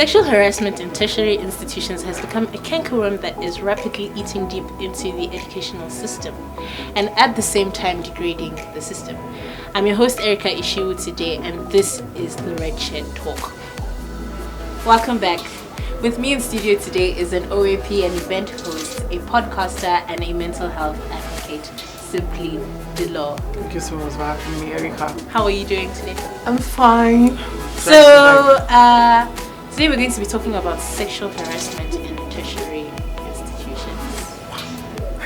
Sexual harassment in tertiary institutions has become a cankerworm that is rapidly eating deep into the educational system and at the same time degrading the system. I'm your host Erica Ishiwu today, and this is the Red Shed Talk. Welcome back. With me in studio today is an OAP and event host, a podcaster, and a mental health advocate, Simply the Law. Thank you so much for having me, Erica. How are you doing today? I'm fine. So, today we're going to be talking about sexual harassment in tertiary institutions.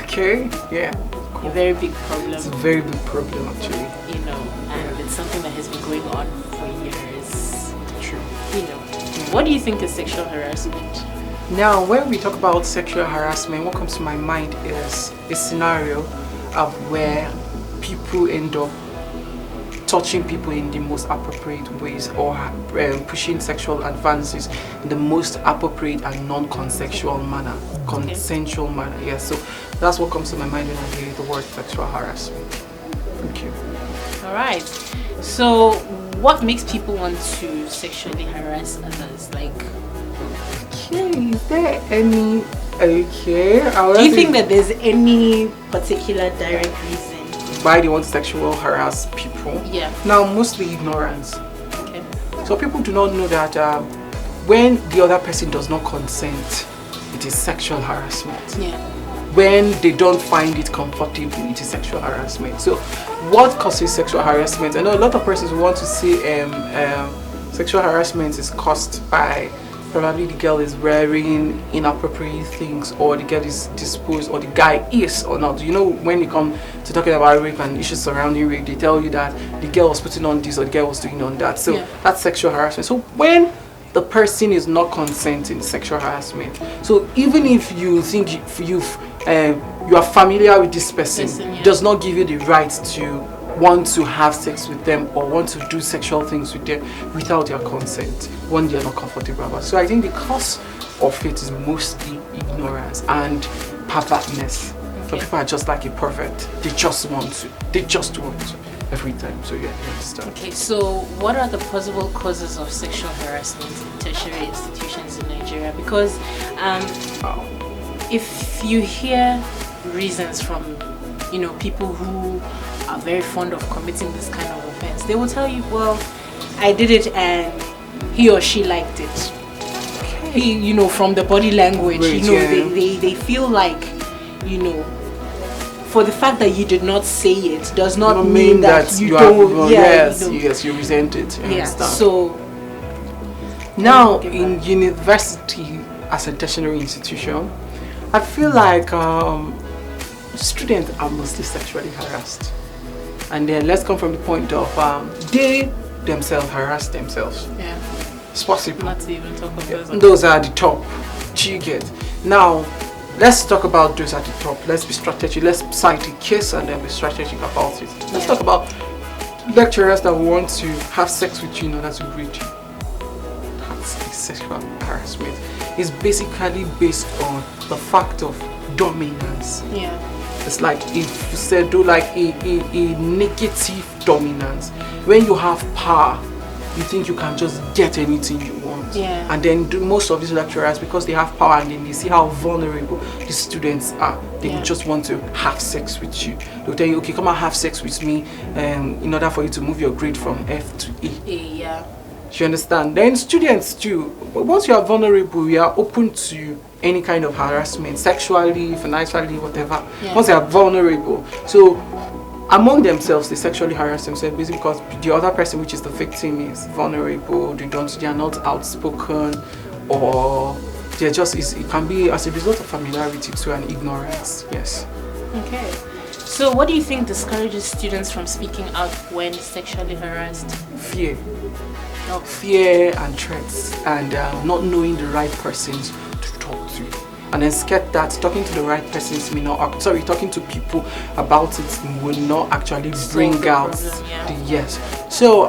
Okay, yeah. Cool. A very big problem. It's a very big problem, actually. You know, and it's something that has been going on for years. True. You know, what do you think is sexual harassment? Now, when we talk about sexual harassment, what comes to my mind is a scenario of where people end up touching people in the most appropriate ways, or pushing sexual advances in the most appropriate and non-consensual manner. Consensual manner, yes. So that's what comes to my mind when I hear the word sexual harassment. Thank you. All right. So what makes people want to sexually harass others? Like, okay, is there any? Okay. Do you think that there's any particular direct reason why they want to sexual harass people? Yeah. Now, mostly ignorance. Okay. So people do not know that when the other person does not consent, it is sexual harassment. Yeah. When they don't find it comfortable, it is sexual harassment. So what causes sexual harassment? I know a lot of persons want to say sexual harassment is caused by probably the girl is wearing inappropriate things, or the girl is disposed, or the guy is or not. You know, when you come to talking about rape and issues surrounding rape, they tell you that the girl was putting on this or the girl was doing on that. So that's sexual harassment. So when the person is not consenting, sexual harassment. So even if you think you are familiar with this person, does not give you the right to want to have sex with them or want to do sexual things with them without their consent when they are not comfortable about. So I think the cause of it is mostly ignorance and pervertness. So people are just like a pervert. They just want to every time. So yeah, you understand. Okay, so what are the possible causes of sexual harassment in tertiary institutions in Nigeria? Because if you hear reasons from, you know, people who are very fond of committing this kind of offense, they will tell you, well, I did it and he or she liked it. He, you know, from the body language, you know, they feel like, you know, for the fact that you did not say it does not mean that you don't. Yes, you resent it. You understand? So now in university as a tertiary institution, I feel like students are mostly sexually harassed. And then let's come from the point of they themselves harass themselves. Yeah. It's possible. Not to even talk of those are the top. You get. Now, let's talk about those at the top. Let's be strategic. Let's cite a case and then be strategic about it. Let's talk about lecturers that want to have sex with you in order to grade you. That's sexual harassment. It's basically based on the fact of dominance. Yeah. It's like if you said do like a negative dominance. When you have power, you think you can just get anything you want. Yeah. And then most of these lecturers, because they have power and then they see how vulnerable the students are, they will just want to have sex with you. They'll tell you, okay, come and have sex with me in order for you to move your grade from F to A. Yeah. You understand? Then students too, once you are vulnerable, we are open to any kind of harassment, sexually, financially, whatever. Yeah. Once they are vulnerable, so among themselves they sexually harass themselves basically because the other person, which is the victim, is vulnerable. They are not outspoken, or they're just it can be as a result of familiarity to an ignorance. Yes. Okay. So what do you think discourages students from speaking out when sexually harassed? Fear. Fear and threats, and not knowing the right persons to talk to, and then scared that talking to the right persons may not talking to people about it will not actually bring out the yes. So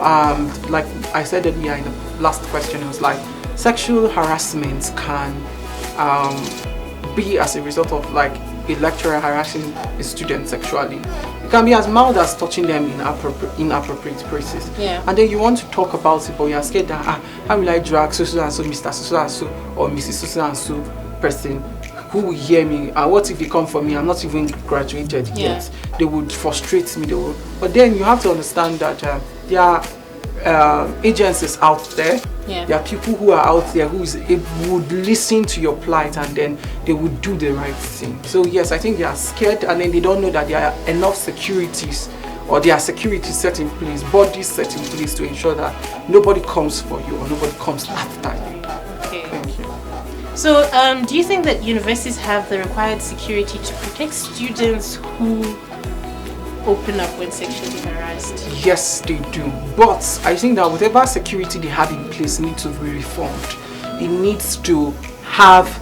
like I said earlier in the last question, it was like sexual harassment can be as a result of like a lecturer harassing a student sexually. It can be as mild as touching them in inappropriate places. Yeah. And then you want to talk about it, but you're scared that how will I drag so and so, Mr. so and so, or Mrs. so and so person who will hear me, and what if they come for me? I'm not even graduated yet. They would frustrate me. But then you have to understand that there are agencies out there. There are people who are out there who would listen to your plight, and then they would do the right thing. So yes, I think they are scared, and then they don't know that there are enough securities, or there are securities set in place, bodies set in place to ensure that nobody comes for you or nobody comes after you. Okay. Thank you. So, do you think that universities have the required security to protect students who open up when sexually harassed? Yes, they do. But I think that whatever security they have in place needs to be reformed. It needs to have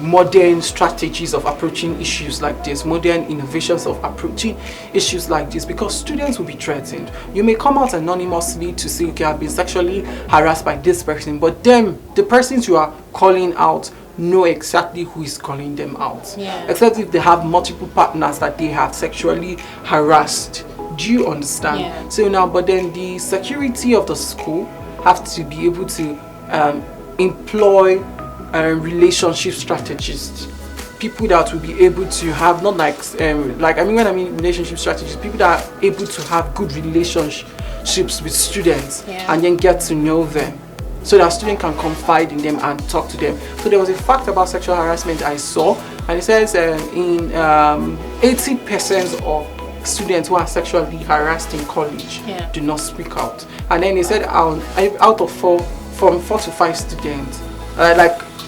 modern strategies of approaching issues like this, modern innovations of approaching issues like this, because students will be threatened. You may come out anonymously to say, okay, I've been sexually harassed by this person, but then the persons you are calling out know exactly who is calling them out. Except if they have multiple partners that they have sexually harassed. Do you understand? So now, but then the security of the school have to be able to employ relationship strategists, people that will be able to have, not like when I mean relationship strategists, people that are able to have good relationships with students and then get to know them, so that students can confide in them and talk to them. So there was a fact about sexual harassment I saw, and it says in 80% of students who are sexually harassed in college do not speak out. And then he said out of 4 to 5 students,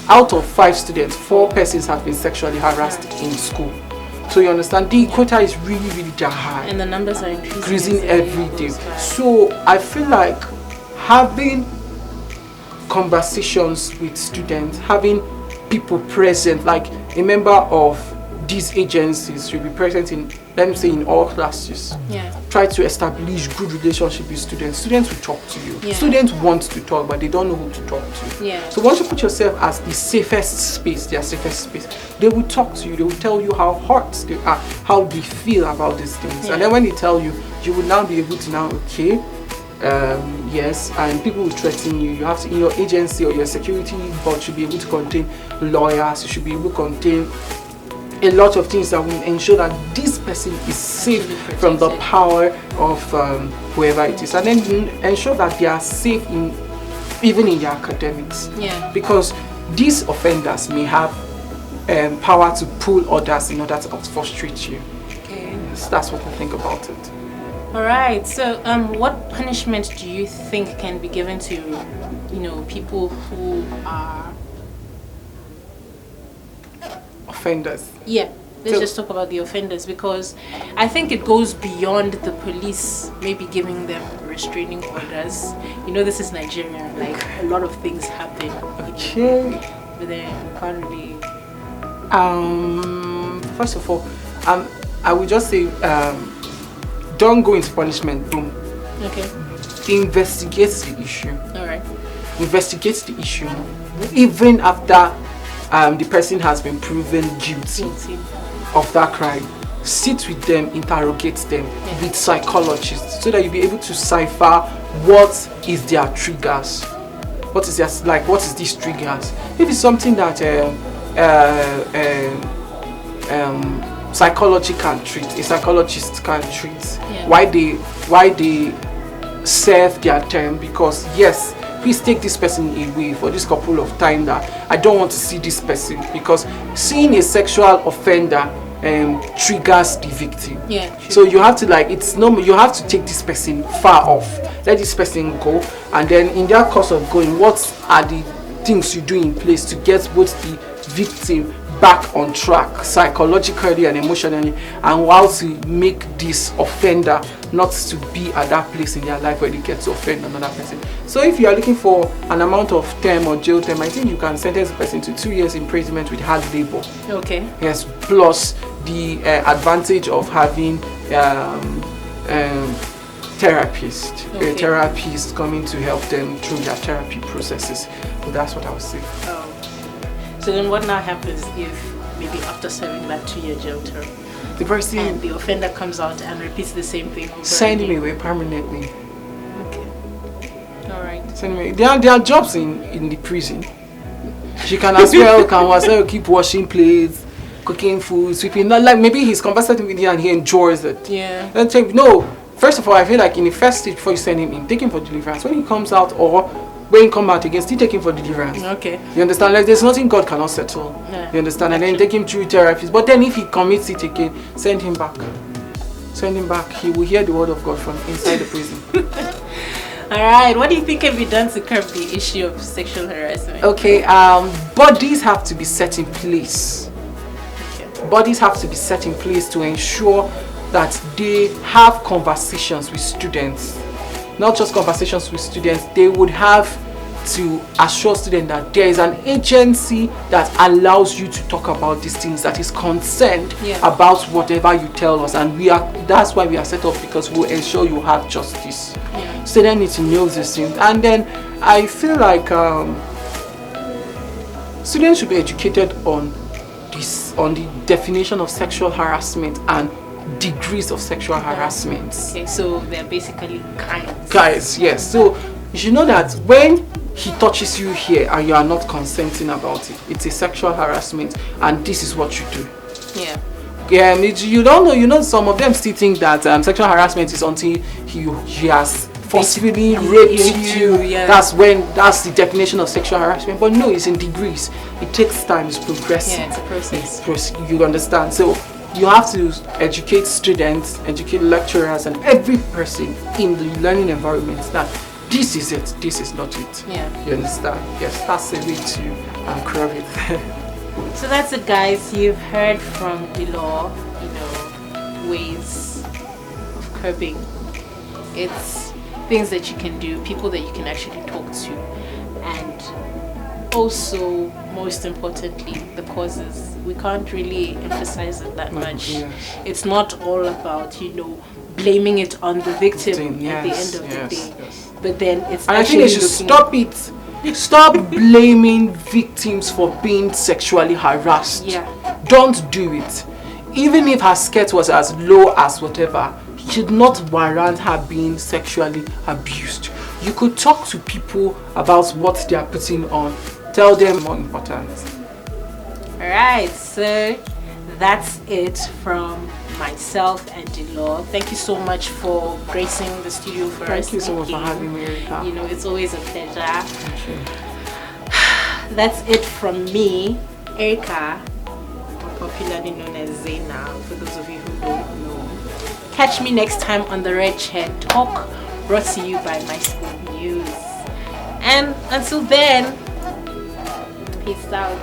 out of 5 students, 4 persons have been sexually harassed in school. So you understand, the quota is really, really high. And the numbers are increasing every day. So I feel like having conversations with students, having people present, like a member of these agencies should be present in, let me say, in all classes. Try to establish good relationship with students. Students will talk to you. Students want to talk, but they don't know who to talk to. So once you put yourself as the safest space, their safest space, they will talk to you. They will tell you how hurt they are, how they feel about these things. And then when they tell you, you will now be able to now, okay, yes, and people will threaten you. You have to, in your agency or your security board should be able to contain lawyers. You should be able to contain a lot of things that will ensure that this person is safe from the power of whoever it is, and then ensure that they are safe even in their academics. Because these offenders may have power to pull others in order to frustrate you. Yes, that's what I think about it. Alright, so what punishment do you think can be given to, people who are offenders? Let's just talk about the offenders, because I think it goes beyond the police maybe giving them restraining orders. This is Nigeria, like a lot of things happen. But then you can't really. First of all, I would just say, don't go into punishment. Boom. Investigate the issue. Alright. Investigate the issue, even after the person has been proven guilty of that crime. Sit with them, interrogate them with psychologists, so that you'll be able to decipher what is their triggers. What is these triggers? If it's something that psychology can treat, a psychologist can treat. Why they serve their term, because yes, please take this person away for this couple of time, that I don't want to see this person, because seeing a sexual offender triggers the victim. So you have to you have to take this person far off, let this person go, and then in their course of going, what are the things you do in place to get both the victim back on track psychologically and emotionally, and how to make this offender not to be at that place in their life where they get to offend another person. So if you are looking for an amount of term or jail term, I think you can sentence the person to 2 years imprisonment with hard labor. Yes, plus the advantage of having therapists coming to help them through their therapy processes. So that's what I would say. So then what now happens if maybe after serving that 2-year jail term, The person and the offender comes out and repeats the same thing over send him again? away permanently. Okay. Alright. Send him away. There are jobs in the prison. She can as well keep washing plates, cooking food, sweeping. Not like maybe he's conversant with you and he enjoys it. Yeah. Then take no. First of all, I feel like in the first stage before you send him in, take him for deliverance. When he comes out or when he come out again, still take him for deliverance. Okay. You understand? Like there's nothing God cannot settle. Yeah. You understand? And then take him through therapies. But then if he commits it again, send him back. Send him back. He will hear the word of God from inside the prison. Alright, what do you think can be done to curb the issue of sexual harassment? Okay, bodies have to be set in place. Okay. Bodies have to be set in place to ensure that they have conversations with students. Not just conversations with students, they would have to assure students that there is an agency that allows you to talk about these things, that is concerned about whatever you tell us, and that's why we are set up, because we'll ensure you have justice. Yeah. So they need to know these things. And then I feel like students should be educated on the definition of sexual harassment and degrees of sexual harassment. Okay, so they're basically kinds. Guys, yes. So you should know that when he touches you here and you are not consenting about it, it's a sexual harassment, and this is what you do. Yeah. Yeah, you don't know. You know, some of them still think that sexual harassment is until he has forcibly raped you. Yeah. That's the definition of sexual harassment. But no, it's in degrees. It takes time. It's progressive. Yeah, it's a process. You understand? So you have to educate students, educate lecturers, and every person in the learning environment that this is it, this is not it. Yeah. You understand? Yes, that's the way to curb it. So that's it, guys. You've heard from the law, ways of curbing. It's things that you can do, people that you can actually talk to, and also, most importantly, the causes. We can't really emphasize it that much. Yes. It's not all about, blaming it on the victim at the end of the day. Yes. But then it's And I think they should stop it. Stop blaming victims for being sexually harassed. Yeah. Don't do it. Even if her skirt was as low as whatever, it should not warrant her being sexually abused. You could talk to people about what they are putting on. Tell them more important. Alright, so that's it from myself and Delore. Thank you so much for gracing the studio for us. Thank you so much for having me, Erica. It's always a pleasure. Thank you. That's it from me, Erica, popularly known as Zena, for those of you who don't know. Catch me next time on the Red Chair Talk, brought to you by My School News. And until then, peace out.